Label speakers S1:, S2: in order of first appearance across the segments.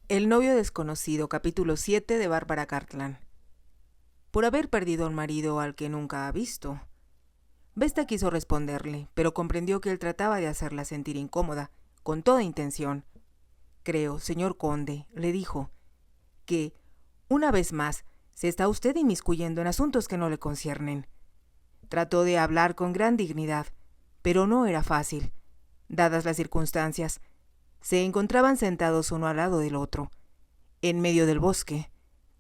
S1: El novio desconocido, capítulo 7 de Bárbara Cartland. Por haber perdido a un marido al que nunca ha visto. Vesta quiso responderle, pero comprendió que él trataba de hacerla sentir incómoda, con toda intención. Creo, señor conde, le dijo, que, una vez más, se está usted inmiscuyendo en asuntos que no le conciernen. Trató de hablar con gran dignidad, pero no era fácil, dadas las circunstancias. Se encontraban sentados uno al lado del otro, en medio del bosque,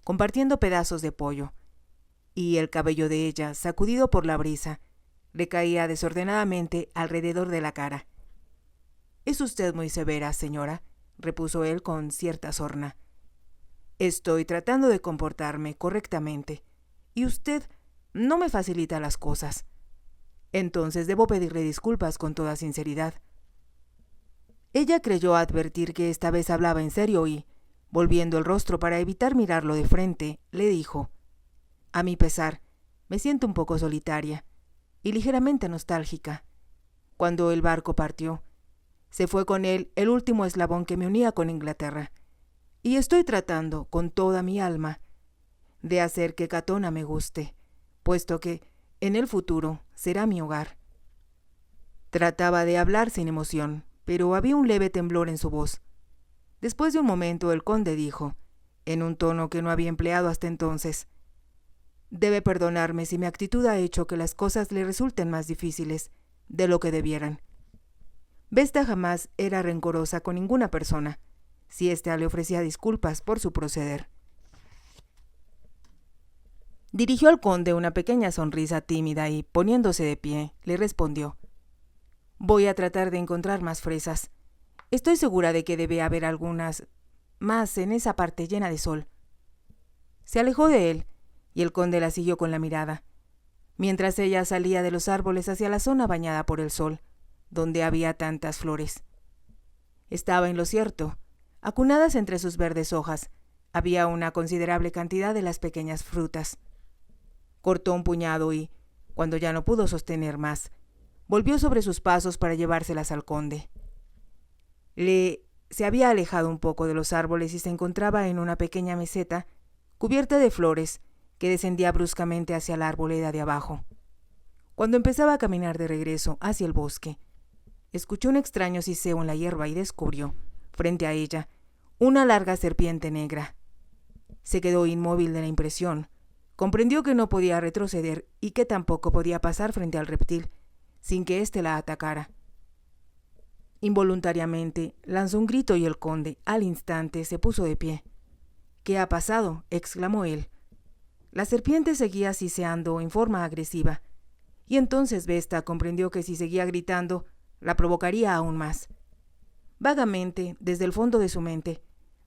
S1: compartiendo pedazos de pollo, y el cabello de ella, sacudido por la brisa, le caía desordenadamente alrededor de la cara. «Es usted muy severa, señora», repuso él con cierta sorna. «Estoy tratando de comportarme correctamente, y usted no me facilita las cosas. Entonces debo pedirle disculpas con toda sinceridad». Ella creyó advertir que esta vez hablaba en serio y, volviendo el rostro para evitar mirarlo de frente, le dijo: «A mi pesar, me siento un poco solitaria y ligeramente nostálgica. Cuando el barco partió, se fue con él el último eslabón que me unía con Inglaterra, y estoy tratando, con toda mi alma, de hacer que Katona me guste, puesto que, en el futuro, será mi hogar». Trataba de hablar sin emoción, pero había un leve temblor en su voz. Después de un momento el conde dijo, en un tono que no había empleado hasta entonces: «Debe perdonarme si mi actitud ha hecho que las cosas le resulten más difíciles de lo que debieran». Vesta jamás era rencorosa con ninguna persona, si ésta le ofrecía disculpas por su proceder. Dirigió al conde una pequeña sonrisa tímida y, poniéndose de pie, le respondió: «Voy a tratar de encontrar más fresas. Estoy segura de que debe haber algunas más en esa parte llena de sol». Se alejó de él, y el conde la siguió con la mirada, mientras ella salía de los árboles hacia la zona bañada por el sol, donde había tantas flores. Estaba en lo cierto. Acunadas entre sus verdes hojas, había una considerable cantidad de las pequeñas frutas. Cortó un puñado y, cuando ya no pudo sostener más, volvió sobre sus pasos para llevárselas al conde. Se había alejado un poco de los árboles y se encontraba en una pequeña meseta cubierta de flores que descendía bruscamente hacia la arboleda de abajo. Cuando empezaba a caminar de regreso hacia el bosque, escuchó un extraño siseo en la hierba y descubrió, frente a ella, una larga serpiente negra. Se quedó inmóvil de la impresión. Comprendió que no podía retroceder y que tampoco podía pasar frente al reptil sin que éste la atacara. Involuntariamente lanzó un grito y el conde, al instante, se puso de pie. «¿Qué ha pasado?», exclamó él. La serpiente seguía siseando en forma agresiva, y entonces Vesta comprendió que si seguía gritando, la provocaría aún más. Vagamente, desde el fondo de su mente,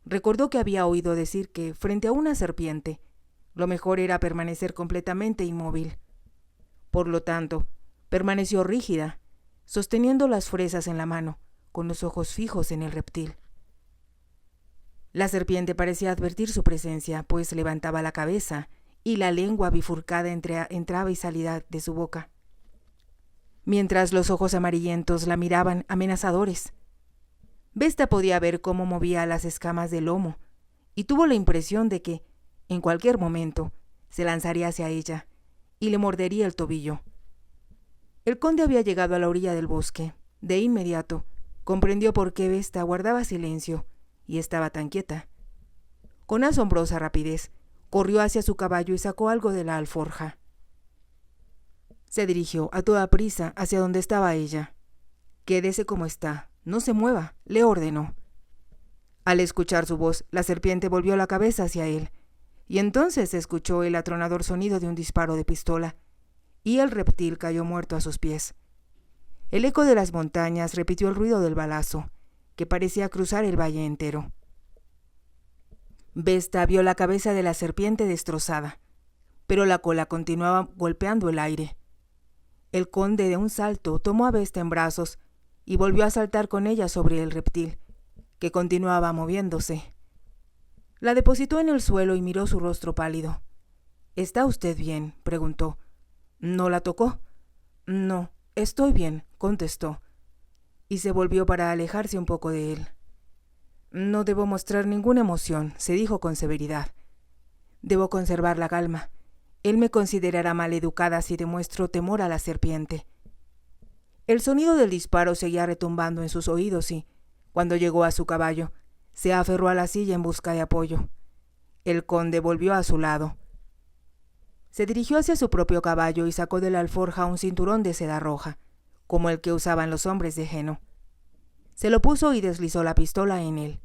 S1: recordó que había oído decir que, frente a una serpiente, lo mejor era permanecer completamente inmóvil. Por lo tanto, permaneció rígida, sosteniendo las fresas en la mano, con los ojos fijos en el reptil. La serpiente parecía advertir su presencia, pues levantaba la cabeza y la lengua bifurcada entraba y salía de su boca, mientras los ojos amarillentos la miraban amenazadores. Vesta podía ver cómo movía las escamas del lomo, y tuvo la impresión de que, en cualquier momento, se lanzaría hacia ella y le mordería el tobillo. El conde había llegado a la orilla del bosque. De inmediato, comprendió por qué Vesta guardaba silencio y estaba tan quieta. Con asombrosa rapidez, corrió hacia su caballo y sacó algo de la alforja. Se dirigió a toda prisa hacia donde estaba ella. «Quédese como está, no se mueva», le ordenó. Al escuchar su voz, la serpiente volvió la cabeza hacia él, y entonces se escuchó el atronador sonido de un disparo de pistola, y el reptil cayó muerto a sus pies. El eco de las montañas repitió el ruido del balazo, que parecía cruzar el valle entero. Vesta vio la cabeza de la serpiente destrozada, pero la cola continuaba golpeando el aire. El conde de un salto tomó a Vesta en brazos y volvió a saltar con ella sobre el reptil, que continuaba moviéndose. La depositó en el suelo y miró su rostro pálido. «¿Está usted bien?», preguntó. «¿No la tocó?». «No, estoy bien», contestó, y se volvió para alejarse un poco de él. No debo mostrar ninguna emoción, se dijo con severidad. Debo conservar la calma. Él me considerará maleducada si demuestro temor a la serpiente. El sonido del disparo seguía retumbando en sus oídos y, cuando llegó a su caballo, se aferró a la silla en busca de apoyo. El conde volvió a su lado. Se dirigió hacia su propio caballo y sacó de la alforja un cinturón de seda roja, como el que usaban los hombres de Jeno. Se lo puso y deslizó la pistola en él.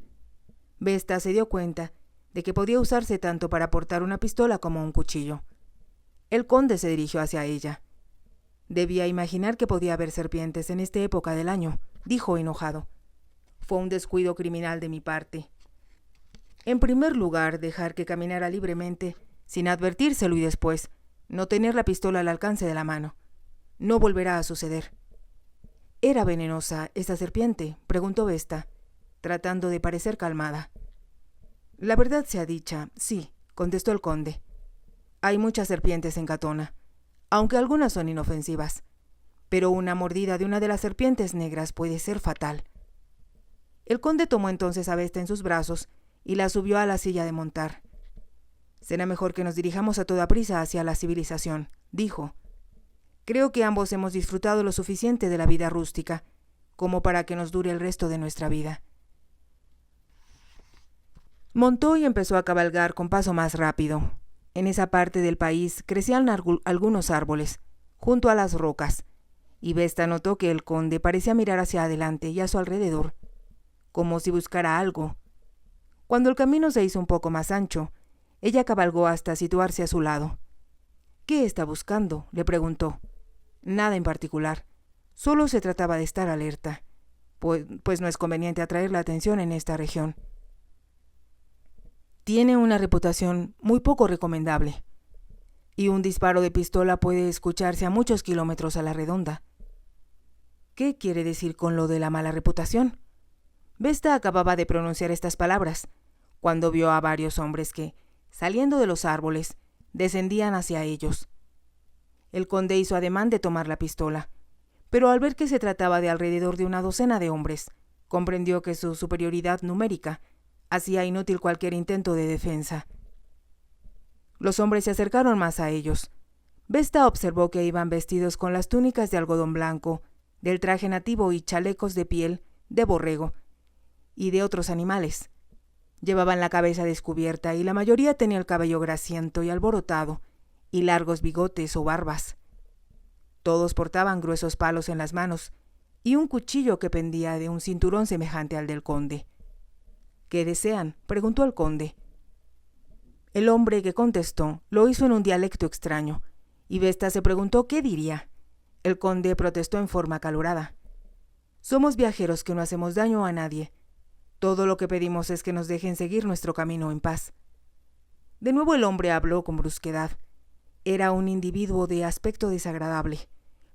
S1: Vesta se dio cuenta de que podía usarse tanto para portar una pistola como un cuchillo. El conde se dirigió hacia ella. Debía imaginar que podía haber serpientes en esta época del año, dijo enojado. Fue un descuido criminal de mi parte. En primer lugar, dejar que caminara libremente, sin advertírselo, y después, no tener la pistola al alcance de la mano. No volverá a suceder. ¿Era venenosa esa serpiente?, preguntó Vesta, tratando de parecer calmada. La verdad sea dicha, sí, contestó el conde. Hay muchas serpientes en Katona, aunque algunas son inofensivas, pero una mordida de una de las serpientes negras puede ser fatal. El conde tomó entonces a Vesta en sus brazos y la subió a la silla de montar. Será mejor que nos dirijamos a toda prisa hacia la civilización, dijo. Creo que ambos hemos disfrutado lo suficiente de la vida rústica, como para que nos dure el resto de nuestra vida. Montó y empezó a cabalgar con paso más rápido. En esa parte del país crecían algunos árboles, junto a las rocas, y Vesta notó que el conde parecía mirar hacia adelante y a su alrededor, como si buscara algo. Cuando el camino se hizo un poco más ancho, ella cabalgó hasta situarse a su lado. «¿Qué está buscando?», le preguntó. «Nada en particular. Solo se trataba de estar alerta, pues no es conveniente atraer la atención en esta región. Tiene una reputación muy poco recomendable, y un disparo de pistola puede escucharse a muchos kilómetros a la redonda». «¿Qué quiere decir con lo de la mala reputación?». Vesta acababa de pronunciar estas palabras, cuando vio a varios hombres que, saliendo de los árboles, descendían hacia ellos. El conde hizo ademán de tomar la pistola, pero al ver que se trataba de alrededor de una docena de hombres, comprendió que su superioridad numérica hacía inútil cualquier intento de defensa. Los hombres se acercaron más a ellos. Vesta observó que iban vestidos con las túnicas de algodón blanco, del traje nativo y chalecos de piel de borrego y de otros animales. Llevaban la cabeza descubierta y la mayoría tenía el cabello grasiento y alborotado y largos bigotes o barbas. Todos portaban gruesos palos en las manos y un cuchillo que pendía de un cinturón semejante al del conde. «¿Qué desean?», preguntó el conde. El hombre que contestó lo hizo en un dialecto extraño, y Vesta se preguntó qué diría. El conde protestó en forma acalorada. «Somos viajeros que no hacemos daño a nadie. Todo lo que pedimos es que nos dejen seguir nuestro camino en paz». De nuevo el hombre habló con brusquedad. Era un individuo de aspecto desagradable,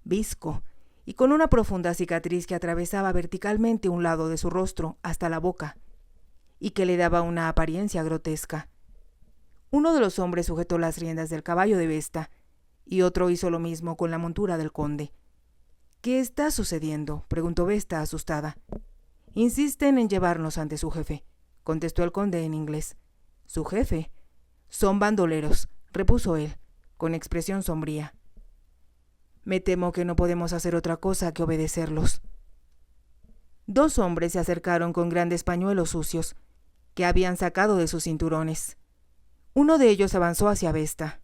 S1: visco, y con una profunda cicatriz que atravesaba verticalmente un lado de su rostro hasta la boca, y que le daba una apariencia grotesca. Uno de los hombres sujetó las riendas del caballo de Vesta, y otro hizo lo mismo con la montura del conde. «¿Qué está sucediendo?», preguntó Vesta, asustada. «Insisten en llevarnos ante su jefe», contestó el conde en inglés. «¿Su jefe?». «Son bandoleros», repuso él, con expresión sombría. «Me temo que no podemos hacer otra cosa que obedecerlos». Dos hombres se acercaron con grandes pañuelos sucios, que habían sacado de sus cinturones. Uno de ellos avanzó hacia Vesta.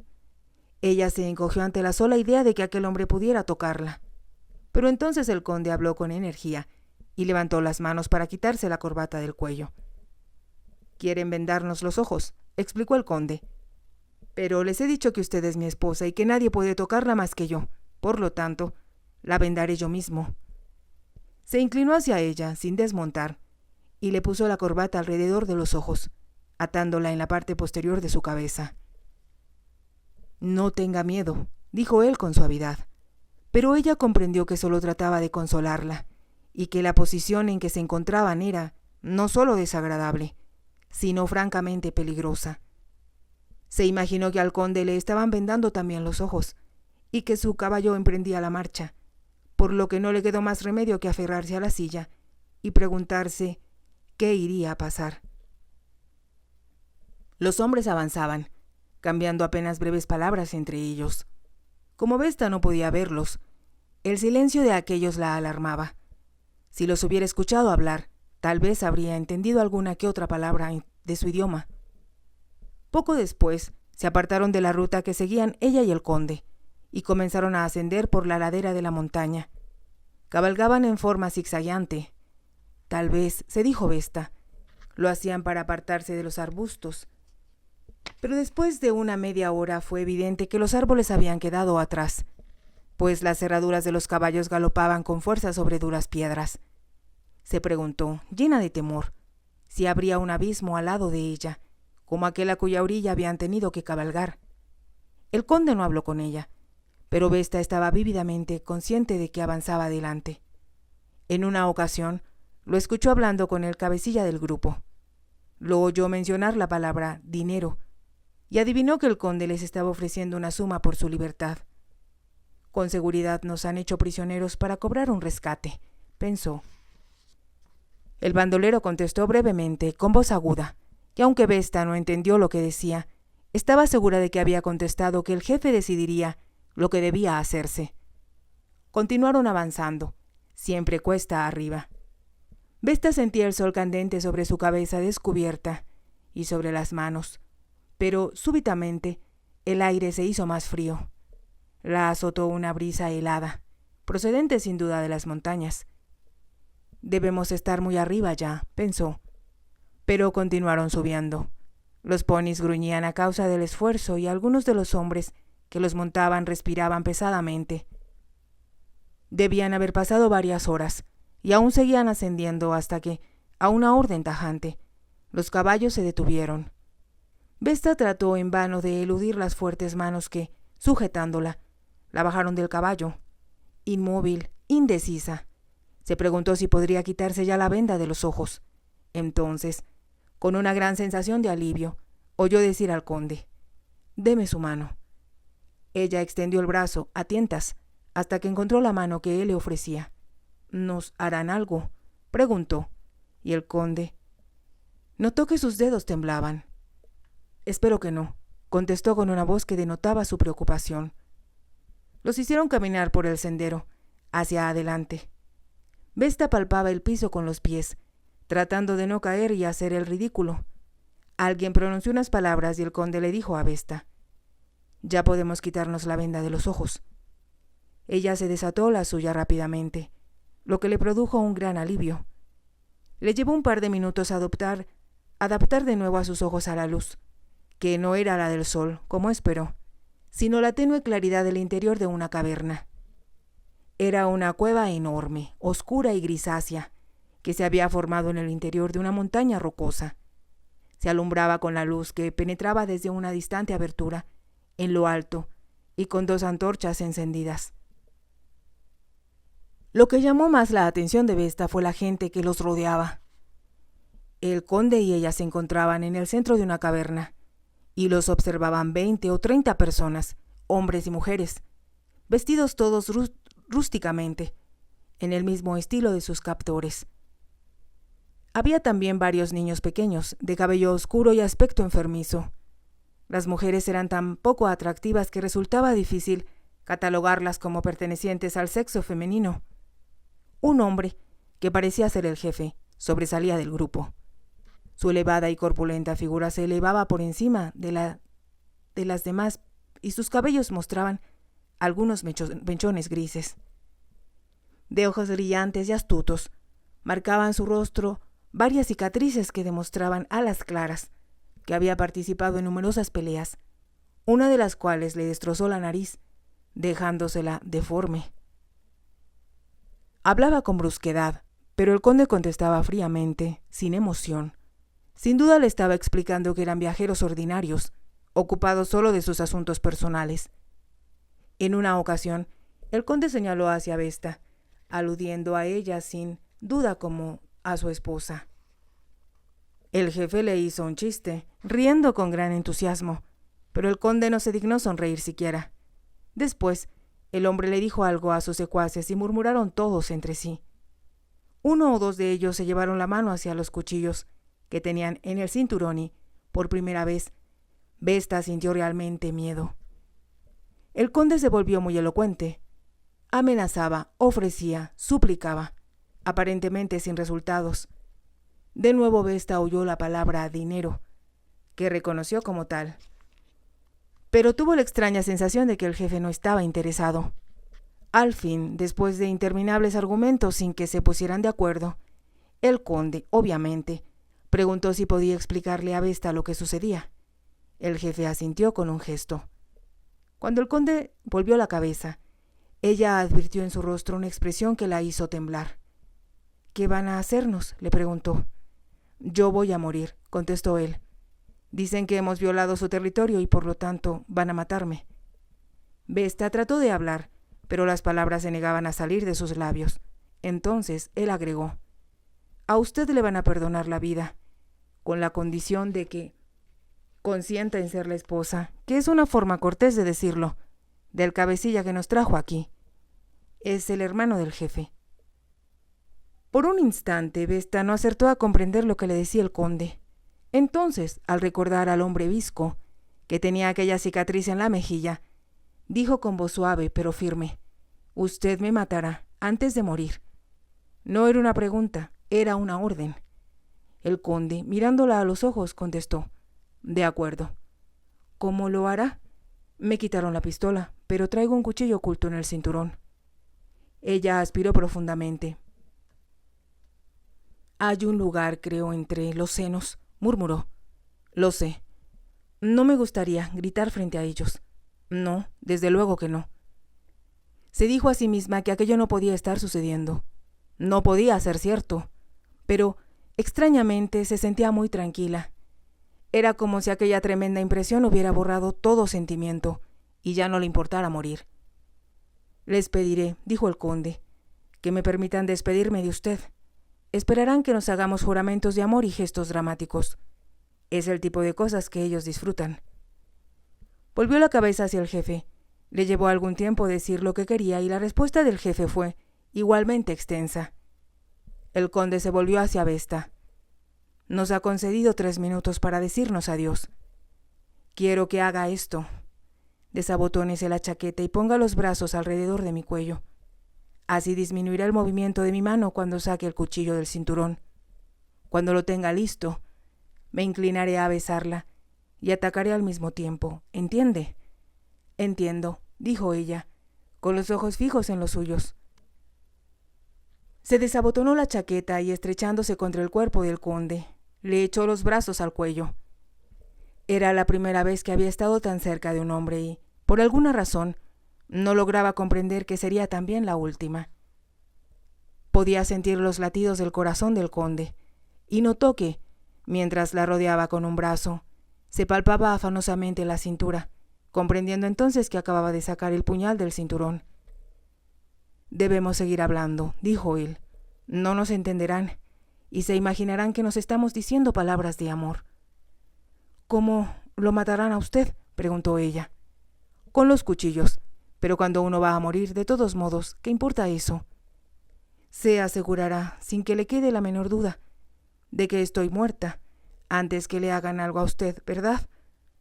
S1: Ella se encogió ante la sola idea de que aquel hombre pudiera tocarla. Pero entonces el conde habló con energía y levantó las manos para quitarse la corbata del cuello. «¿Quieren vendarnos los ojos?», explicó el conde. «Pero les he dicho que usted es mi esposa y que nadie puede tocarla más que yo. Por lo tanto, la vendaré yo mismo». Se inclinó hacia ella, sin desmontar, y le puso la corbata alrededor de los ojos, atándola en la parte posterior de su cabeza. «No tenga miedo», dijo él con suavidad, pero ella comprendió que solo trataba de consolarla, y que la posición en que se encontraban era no solo desagradable, sino francamente peligrosa. Se imaginó que al conde le estaban vendando también los ojos, y que su caballo emprendía la marcha, por lo que no le quedó más remedio que aferrarse a la silla y preguntarse ¿Qué iría a pasar? Los hombres avanzaban, cambiando apenas breves palabras entre ellos. Como Vesta no podía verlos, el silencio de aquellos la alarmaba. Si los hubiera escuchado hablar, tal vez habría entendido alguna que otra palabra de su idioma. Poco después, se apartaron de la ruta que seguían ella y el conde, y comenzaron a ascender por la ladera de la montaña. Cabalgaban en forma zigzagueante. Tal vez, se dijo Vesta, lo hacían para apartarse de los arbustos. Pero después de una media hora fue evidente que los árboles habían quedado atrás, pues las cerraduras de los caballos galopaban con fuerza sobre duras piedras. Se preguntó, llena de temor, si habría un abismo al lado de ella, como aquel a cuya orilla habían tenido que cabalgar. El conde no habló con ella, pero Vesta estaba vívidamente consciente de que avanzaba adelante. En una ocasión, lo escuchó hablando con el cabecilla del grupo. Lo oyó mencionar la palabra dinero, y adivinó que el conde les estaba ofreciendo una suma por su libertad. Con seguridad nos han hecho prisioneros para cobrar un rescate, pensó. El bandolero contestó brevemente, con voz aguda, y aunque Vesta no entendió lo que decía, estaba segura de que había contestado que el jefe decidiría lo que debía hacerse. Continuaron avanzando, siempre cuesta arriba. Vesta sentía el sol candente sobre su cabeza descubierta y sobre las manos, pero súbitamente el aire se hizo más frío. La azotó una brisa helada, procedente sin duda de las montañas. Debemos estar muy arriba ya, pensó, pero continuaron subiendo. Los ponis gruñían a causa del esfuerzo y algunos de los hombres que los montaban respiraban pesadamente. Debían haber pasado varias horas, y aún seguían ascendiendo hasta que, a una orden tajante, los caballos se detuvieron. Vesta trató en vano de eludir las fuertes manos que, sujetándola, la bajaron del caballo. Inmóvil, indecisa, se preguntó si podría quitarse ya la venda de los ojos. Entonces, con una gran sensación de alivio, oyó decir al conde: «Deme su mano». Ella extendió el brazo, a tientas, hasta que encontró la mano que él le ofrecía. «¿Nos harán algo?», preguntó, y el conde notó que sus dedos temblaban. «Espero que no», contestó con una voz que denotaba su preocupación. Los hicieron caminar por el sendero, hacia adelante. Vesta palpaba el piso con los pies, tratando de no caer y hacer el ridículo. Alguien pronunció unas palabras y el conde le dijo a Vesta: «Ya podemos quitarnos la venda de los ojos». Ella se desató la suya rápidamente, lo que le produjo un gran alivio. Le llevó un par de minutos adaptar de nuevo a sus ojos a la luz, que no era la del sol, como esperó, sino la tenue claridad del interior de una caverna. Era una cueva enorme, oscura y grisácea, que se había formado en el interior de una montaña rocosa. Se alumbraba con la luz que penetraba desde una distante abertura, en lo alto, y con 2 antorchas encendidas. Lo que llamó más la atención de Vesta fue la gente que los rodeaba. El conde y ella se encontraban en el centro de una caverna, y los observaban 20 o 30 personas, hombres y mujeres, vestidos todos rústicamente, en el mismo estilo de sus captores. Había también varios niños pequeños, de cabello oscuro y aspecto enfermizo. Las mujeres eran tan poco atractivas que resultaba difícil catalogarlas como pertenecientes al sexo femenino. Un hombre, que parecía ser el jefe, sobresalía del grupo. Su elevada y corpulenta figura se elevaba por encima de las demás y sus cabellos mostraban algunos mechones grises. De ojos brillantes y astutos, marcaban su rostro varias cicatrices que demostraban a las claras que había participado en numerosas peleas, una de las cuales le destrozó la nariz, dejándosela deforme. Hablaba con brusquedad, pero el conde contestaba fríamente, sin emoción. Sin duda le estaba explicando que eran viajeros ordinarios, ocupados solo de sus asuntos personales. En una ocasión, el conde señaló hacia Vesta, aludiendo a ella sin duda como a su esposa. El jefe le hizo un chiste, riendo con gran entusiasmo, pero el conde no se dignó sonreír siquiera. Después, el hombre le dijo algo a sus secuaces y murmuraron todos entre sí. Uno o dos de ellos se llevaron la mano hacia los cuchillos que tenían en el cinturón y, por primera vez, Vesta sintió realmente miedo. El conde se volvió muy elocuente. Amenazaba, ofrecía, suplicaba, aparentemente sin resultados. De nuevo Vesta oyó la palabra dinero, que reconoció como tal. Pero tuvo la extraña sensación de que el jefe no estaba interesado. Al fin, después de interminables argumentos sin que se pusieran de acuerdo, el conde, obviamente, preguntó si podía explicarle a Vesta lo que sucedía. El jefe asintió con un gesto. Cuando el conde volvió la cabeza, ella advirtió en su rostro una expresión que la hizo temblar. «¿Qué van a hacernos?», le preguntó. «Yo voy a morir», contestó él. «Dicen que hemos violado su territorio y por lo tanto van a matarme». Vesta trató de hablar, pero las palabras se negaban a salir de sus labios. Entonces él agregó: «A usted le van a perdonar la vida, con la condición de que consienta en ser la esposa, que es una forma cortés de decirlo, del cabecilla que nos trajo aquí. Es el hermano del jefe». Por un instante, Vesta no acertó a comprender lo que le decía el conde. Entonces, al recordar al hombre visco, que tenía aquella cicatriz en la mejilla, dijo con voz suave pero firme: «Usted me matará antes de morir». No era una pregunta, era una orden. El conde, mirándola a los ojos, contestó: «De acuerdo». «¿Cómo lo hará?». «Me quitaron la pistola, pero traigo un cuchillo oculto en el cinturón». Ella aspiró profundamente. «Hay un lugar, creo, entre los senos», murmuró. «Lo sé. No me gustaría gritar frente a ellos. No, desde luego que no». Se dijo a sí misma que aquello no podía estar sucediendo. No podía ser cierto. Pero, extrañamente, se sentía muy tranquila. Era como si aquella tremenda impresión hubiera borrado todo sentimiento y ya no le importara morir. «Les pediré», dijo el conde, «que me permitan despedirme de usted. Esperarán que nos hagamos juramentos de amor y gestos dramáticos. Es el tipo de cosas que ellos disfrutan». Volvió la cabeza hacia el jefe. Le llevó algún tiempo decir lo que quería y la respuesta del jefe fue igualmente extensa. El conde se volvió hacia Vesta. «Nos ha concedido 3 minutos para decirnos adiós. Quiero que haga esto. Desabotónese la chaqueta y ponga los brazos alrededor de mi cuello. Así disminuirá el movimiento de mi mano cuando saque el cuchillo del cinturón. Cuando lo tenga listo, me inclinaré a besarla y atacaré al mismo tiempo. ¿Entiende?». «Entiendo», dijo ella, con los ojos fijos en los suyos. Se desabotonó la chaqueta y, estrechándose contra el cuerpo del conde, le echó los brazos al cuello. Era la primera vez que había estado tan cerca de un hombre y, por alguna razón, no lograba comprender que sería también la última. Podía sentir los latidos del corazón del conde y notó que, mientras la rodeaba con un brazo, se palpaba afanosamente la cintura, comprendiendo entonces que acababa de sacar el puñal del cinturón. «Debemos seguir hablando», dijo él. «No nos entenderán y se imaginarán que nos estamos diciendo palabras de amor». «¿Cómo lo matarán a usted?», preguntó ella. «Con los cuchillos, pero cuando uno va a morir, de todos modos, ¿qué importa eso? Se asegurará, sin que le quede la menor duda, de que estoy muerta, antes que le hagan algo a usted, ¿verdad?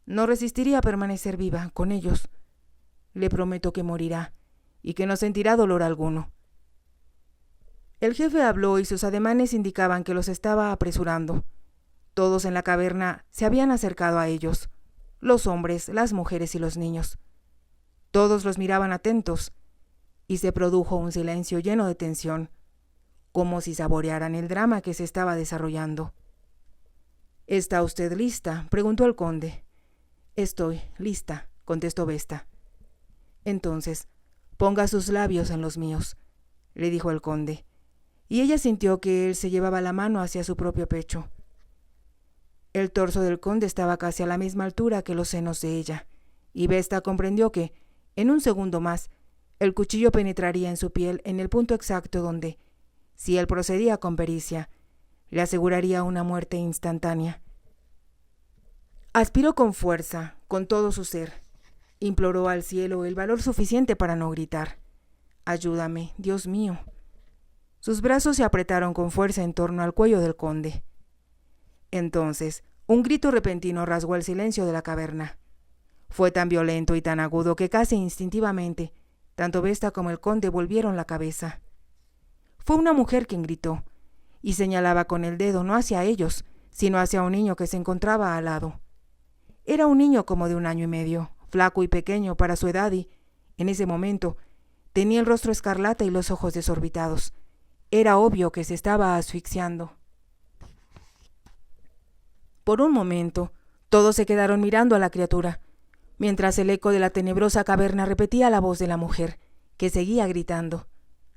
S1: No resistiría a permanecer viva con ellos. Le prometo que morirá y que no sentirá dolor alguno». El jefe habló y sus ademanes indicaban que los estaba apresurando. Todos en la caverna se habían acercado a ellos, los hombres, las mujeres y los niños. Todos los miraban atentos, y se produjo un silencio lleno de tensión, como si saborearan el drama que se estaba desarrollando. «¿Está usted lista?», preguntó el conde. «Estoy lista», contestó Vesta. «Entonces, ponga sus labios en los míos», le dijo el conde, y ella sintió que él se llevaba la mano hacia su propio pecho. El torso del conde estaba casi a la misma altura que los senos de ella, y Vesta comprendió que, en un segundo más, el cuchillo penetraría en su piel en el punto exacto donde, si él procedía con pericia, le aseguraría una muerte instantánea. Aspiró con fuerza, con todo su ser. Imploró al cielo el valor suficiente para no gritar. «Ayúdame, Dios mío». Sus brazos se apretaron con fuerza en torno al cuello del conde. Entonces, un grito repentino rasgó el silencio de la caverna. Fue tan violento y tan agudo que casi instintivamente, tanto Vesta como el conde volvieron la cabeza. Fue una mujer quien gritó, y señalaba con el dedo no hacia ellos, sino hacia un niño que se encontraba al lado. Era un niño como de 1 año y medio, flaco y pequeño para su edad y, en ese momento, tenía el rostro escarlata y los ojos desorbitados. Era obvio que se estaba asfixiando. Por un momento, todos se quedaron mirando a la criatura, mientras el eco de la tenebrosa caverna repetía la voz de la mujer, que seguía gritando.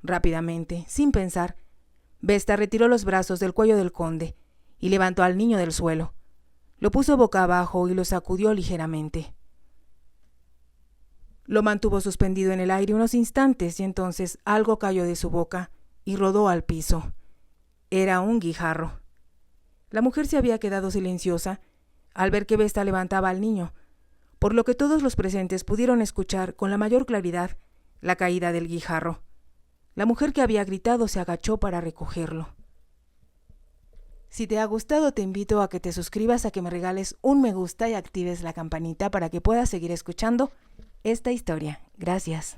S1: Rápidamente, sin pensar, Vesta retiró los brazos del cuello del conde y levantó al niño del suelo. Lo puso boca abajo y lo sacudió ligeramente. Lo mantuvo suspendido en el aire unos instantes y entonces algo cayó de su boca y rodó al piso. Era un guijarro. La mujer se había quedado silenciosa al ver que Vesta levantaba al niño, por lo que todos los presentes pudieron escuchar con la mayor claridad la caída del guijarro. La mujer que había gritado se agachó para recogerlo. Si te ha gustado, te invito a que te suscribas, a que me regales un me gusta y actives la campanita para que puedas seguir escuchando esta historia. Gracias.